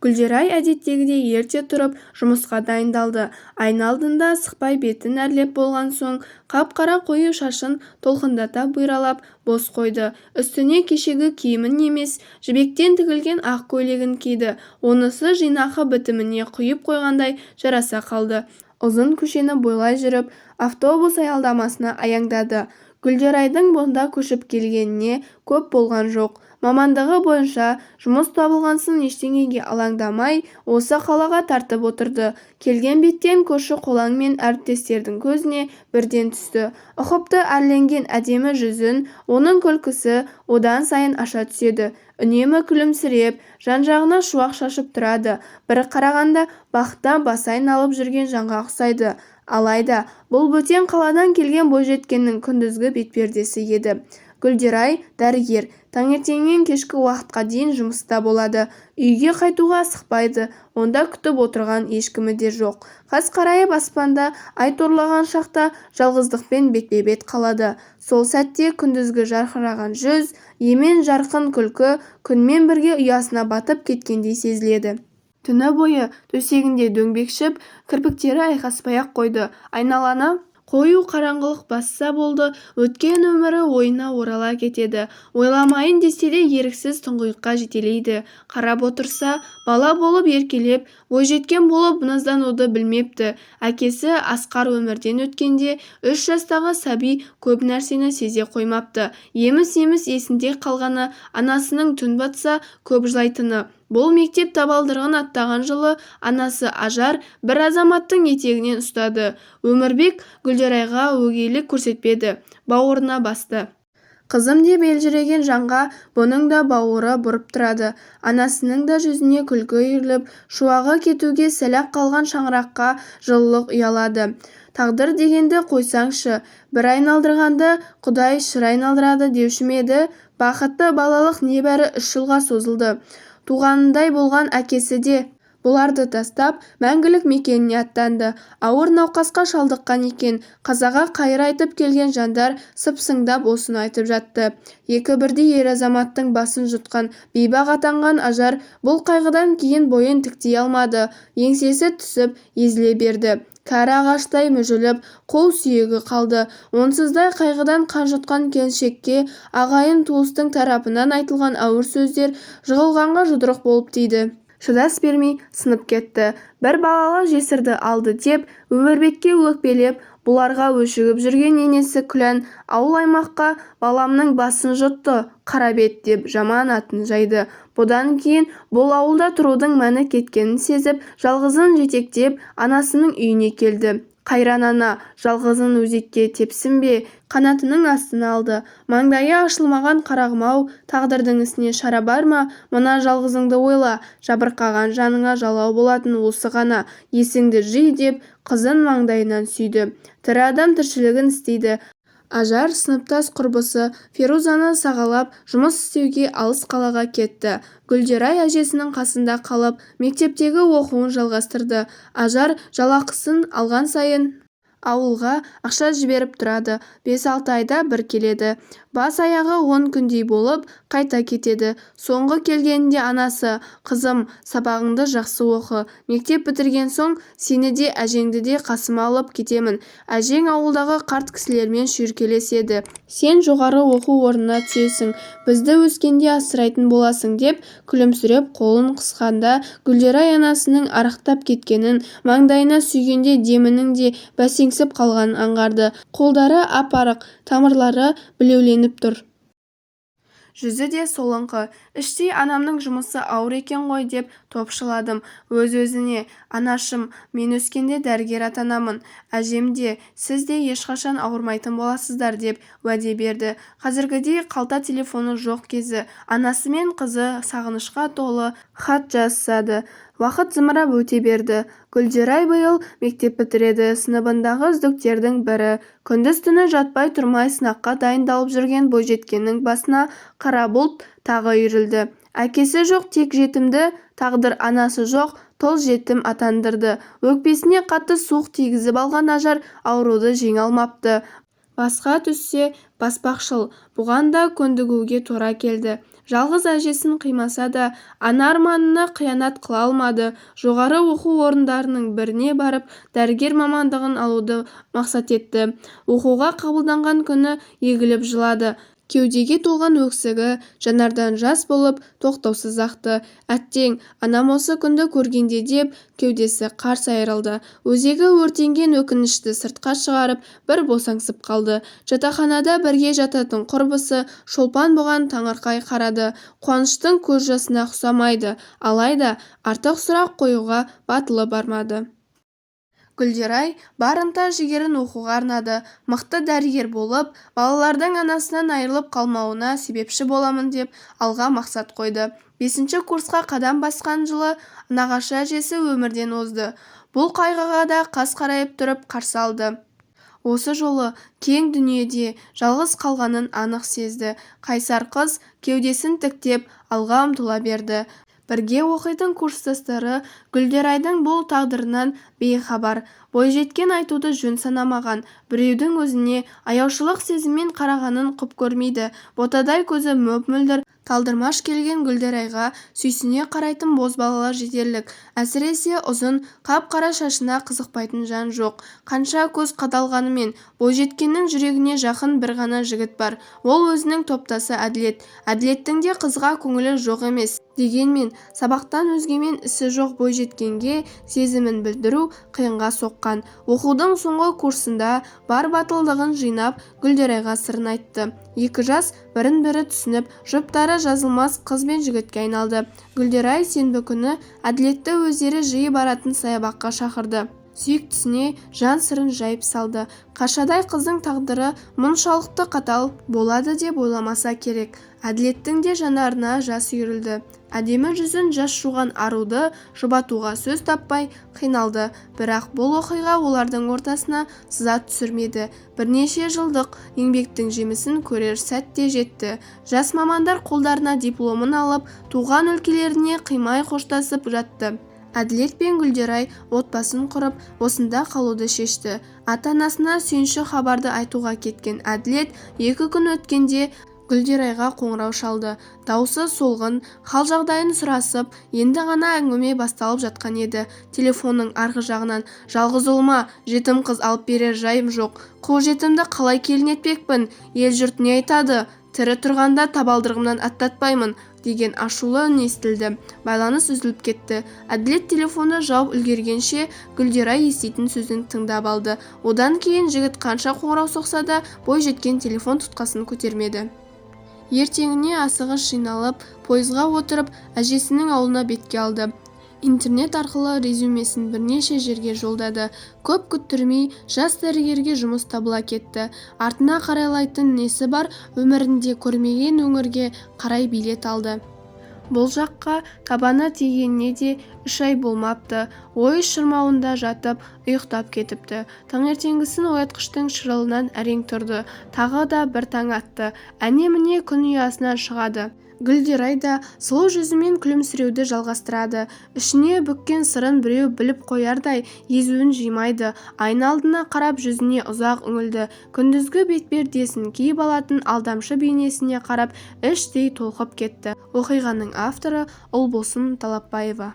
Гүлдерай әдеттегідей ерте тұрып жұмысқа дайындалды. Айна алдында сықпай бетін әрлеп болған соң қап-қара қою шашын толқындата бұйралап бос қойды. Үстіне кешегі киімін емес, жібектен тігілген ақ көйлегін киді. Онысы жинақы бітіміне құйып қойғандай жараса қалды. Ұзын көшені бойлай жүріп, автобус аялдамасына аяңдады. Гүлдерайдың бұнда көшіп келгеніне көп болған жоқ. Мамандығы бойынша жұмыс табылғансын ештеңеге алаңдамай осы қалаға тартып отырды. Келген беттен көрші-қолаң мен әріптестердің көзіне бірден түсті. Ұқыпты әрленген әдемі жүзін, оның күлкісі одан сайын аша түседі. Үнемі күлімсіреп, жан-жағына шуақ шашып тұрады. Бір қарағанда бақыттан басы айналып жүрген жанға ұқсайды. Алайда бұл бөтен қаладан келген бойжеткеннің күндізгі бетпердесі еді. Гүлдерай дәрігер, таңертеңнен кешкі уақытқа дейін жұмыста болады. Үйге қайтуға асықпайды. Онда күтіп отырған ешкімі де жоқ. Қас қарайып аспанда ай торлаған шақта жалғыздықпен бетпе-бет қалады. Сол сәтте күндізгі жарқыраған жүз, емен жарқын күлкі күнмен бірге ұясына батып кеткендей сезіледі. Түні бойы төсегінде дөңбекшіп, кірпіктері айқаспай-ақ қойды. Айналаны қою қараңғылық басса болды, өткен өмірі ойына орала кетеді. Ойламайын десе де еріксіз тұңғиыққа жетелейді. Қарап отырса, бала болып еркелеп, бойжеткен болып наздануды білмепті. Әкесі Асқар өмірден өткенде 3 жастағы сәби көп нәрсені сезе қоймапты. Еміс-еміс есінде қалғаны анасының түн батса көп жылайтыны. Бұл мектеп табалдырығын аттаған жылы анасы Ажар бір азаматтың етегінен ұстады. Өмірбек Гүлдерайға өгейлік көрсетпеді, бауырына басты. Қызым деп елжіреген жанға бұның да бауыры бұрып тұрады. Анасының да жүзіне күлкі үйіріліп, шуағы кетуге сәл-ақ қалған шаңыраққа жылылық ұялады. Тағдыр дегенді қойсаңшы, бір айналдырғанды Құдай шыр айналдырады деуші ме еді? Бақытты балалық небәрі 3 жылға созылды. Туғанындай болған әкесі де бұларды тастап мәңгілік мекеніне аттанды. Ауыр науқасқа шалдыққан екен. Қазаға қайыр айтып келген жандар сыпсыңдап осыны айтып жатты. Екі бірдей ер азаматтың басын жұтқан бейбақ атанған Ажар бұл қайғыдан кейін бойын тіктей алмады. Еңсесі түсіп езіле берді. Кәрі ағаштай мүжіліп, қол сүйегі қалды. Онсыздай қайғыдан қан жұтқан келіншекке ағайын туыстың тарапынан айтылған ауыр сөздер жығылғанға жұдырық болып тиді. Шыдас бермей сынып кетті. Бір балалы жесірді алды деп Өмірбекке өкпелеп, бұларға өшігіп жүрген енесі Күлән ауыл-аймаққа баламның басын жұтты, Қарабет деп жаман атын жайды. Бұдан кейін бұл ауылда тұрудың мәні кеткенін сезіп, жалғызын жетектеп анасының үйіне келді. Қайран ана жалғызын өзекке тепсінбе, қанатының астына алды. Маңдайы ашылмаған қарағым-ау, тағдырдың ісіне шара бар ма? Мына жалғызыңды ойла, жабырқаған жаныңа жалау болатын осы ғана. Есіңді жи деп қызын маңдайынан сүйді. Тірі адам тіршілігін істейді. Ажар сыныптас құрбысы Ферузаны сағалап жұмыс істеуге алыс қалаға кетті. Гүлдерай әжесінің қасында қалып, мектептегі оқуын жалғастырды. Ажар жалақысын алған сайын ауылға ақша жіберіп тұрады. 5-6 айда бір келеді. Бас-аяғы 10 күндей болып қайта кетеді. Соңғы келгенінде анасы: «Қызым, сабағыңды жақсы оқы. Мектеп бітірген соң сені де әжеңді де қасыма алып кетемін. Әжең ауылдағы қарт кісілермен шүйіркелеседі. Сен жоғары оқу орнына түсесің. Бізді өскенде асырайтын боласың» деп күлімсіреп қолын қысқанда, Гүлдерай анасының арықтап кеткенін, маңдайына сүйгенде демінің де бәсеңсіп қалғанын аңғарды. Қолдары ап-арық, тамырлары білеуленіп тұр. Жүзі де солыңқы. Іштей анамның жұмысы ауыр екен ғой деп топшыладым. Өз-өзіне: «Анашым, мен өскенде дәрігер атанамын. Әжем де, сіз де ешқашан ауырмайтын боласыздар» деп уәде берді. Қазіргідей қалта телефоны жоқ кезі. Анасы мен қызы сағынышқа толы хат жазысады. Уақыт зымырап өте берді. Гүлдерай биыл мектеп бітіреді. Сыныбындағы үздіктердің бірі. Күндіз-түні жатпай тұрмай сынаққа дайындалып жүрген бойжеткеннің басына қара бұлт тағы үйірілді. Әкесі жоқ тек жетімді, тағдыр анасы жоқ тол жетім атандырды. Өкпесіне қатты суық тигізіп алған Ажар ауруды жеңе алмапты. Басқа түссе баспақшыл, бұған да көндігуге тура келді. Жалғыз әжесін қимаса да ана арманына қиянат қыла алмады. Жоғары оқу орындарының біріне барып дәрігер мамандығын алуды мақсат етті. Оқуға қабылданған күні егіліп жылады. Кеудеге толған өксігі жанардан жас болып тоқтаусыз ақты. Әттең, анам осы күнді көргенде деп кеудесі қарс айырылды. Өзегі өртенген өкінішті сыртқа шығарып бір босаңсып қалды. Жатақханада бірге жататын құрбысы Шолпан бұған таңырқай қарады. Қуаныштың көз жасына ұқсамайды, алайда артық сұрақ қоюға батылы бармады. Гүлдерай бар ынта-жігерін оқуға арнады. Мықты дәрігер болып, балалардың анасынан айырылып қалмауына себепші боламын деп алға мақсат қойды. 5-ші курсқа қадам басқан жылы нағашы әжесі өмірден озды. Бұл қайғыға да қас қарайып тұрып қарсы алды. Осы жолы кең дүниеде жалғыз қалғанын анық сезді. Қайсар қыз кеудесін тіктеп алға ұмтыла берді. Бірге оқитын курстастары Гүлдерайдың бұл тағдырынан бейхабар. Бойжеткен айтуды жөн санамаған, біреудің өзіне аяушылық сезіммен қарағанын құп көрмейді. Ботадай көзі мөп-мөлдір талдырмаш келген Гүлдерайға сүйсіне қарайтын бозбалалар жетерлік. Әсіресе ұзын қап-қара шашына қызықпайтын жан жоқ. Қанша көз қадалғанымен бойжеткеннің жүрегіне жақын бір ғана жігіт бар. Ол өзінің топтасы Әділет. Әділеттің де қызға көңілі жоқ емес. Дегенмен сабақтан өзгемен ісі жоқ бойжеткенге сезімін білдіру қиынға соққан. Оқудың соңғы курсында бар батылдығын жинап Гүлдерайға сырын айтты. Екі жас бірін-бірі түсініп, жұптары жазылмас қыз бен жігітке айналды. Гүлдерай сенбі күні Әділетті өздері жиі баратын саябаққа шақырды. Сүйіктісіне жан сырын жайып салды. Қашадай қыздың тағдыры мұншалықты қатал болады деп ойламаса керек. Әділеттің де жанарына жас үйірілді. Әдемі жүзін жас жуған аруды жұбатуға сөз таппай қиналды. Бірақ бұл оқиға олардың ортасына сыза түсірмеді. Бірнеше жылдық еңбектің жемісін көрер сәт те жетті. Жас мамандар қолдарына дипломын алып, туған өлкелеріне қимай қоштасып жатты. Әділет пен Гүлдерай отбасын құрып, осында қалуды шешті. Ата-анасына сүйінші хабарды айтуға кеткен Әділет 2 күн өткенде Гүлдерайға қоңырау шалды. Даусы солғын, хал-жағдайын сұрасып, енді ғана әңгіме басталып жатқан еді. Телефонның арғы жағынан: "Жалғыз ұлыма жетім қыз алып берер жайым жоқ. Қол жетімді қалай келін етпекпін? Ел-жұрт не айтады? Тірі тұрғанда табалдырығымнан аттатпаймын" деген ашулы үн естілді. Байланыс үзіліп кетті. Әділет телефоны жауып үлгергенше Гүлдерай еститін сөзін тыңдап алды. Одан кейін жігіт қанша қоңырау соқса да бойжеткен телефон тұтқасын көтермеді. Ертеңіне асығыс жиналып, пойызға отырып, әжесінің ауылына бетке алды. Интернет арқылы резюмесін бірнеше жерге жолдады. Көп күттірмей жас дәрігерге жұмыс табыла кетті. Артына қарайлайтын несі бар, өмірінде көрмеген өңірге қарай билет алды. Бұл жаққа табаны тигеніне де 3 ай болмапты. Ой шырмауында жатып, ұйықтап кетіпті. Таңертеңгісін оятқыштың шырылынан әрең тұрды. Тағы да бір таң атты. Әне-міне күн ұясынан шығады. Гүлдерай да сұлу жүзімен күлімсіреуді жалғастырады. Ішіне бүккен сырын біреу біліп қоярдай езуін жимайды. Айна алдына қарап жүзіне ұзақ үңілді. Күндізгі бетпердесін киіп алатын алдамшы бейнесіне қарап іштей толқып кетті. Оқиғаның авторы Ұлбосын Талапбаева.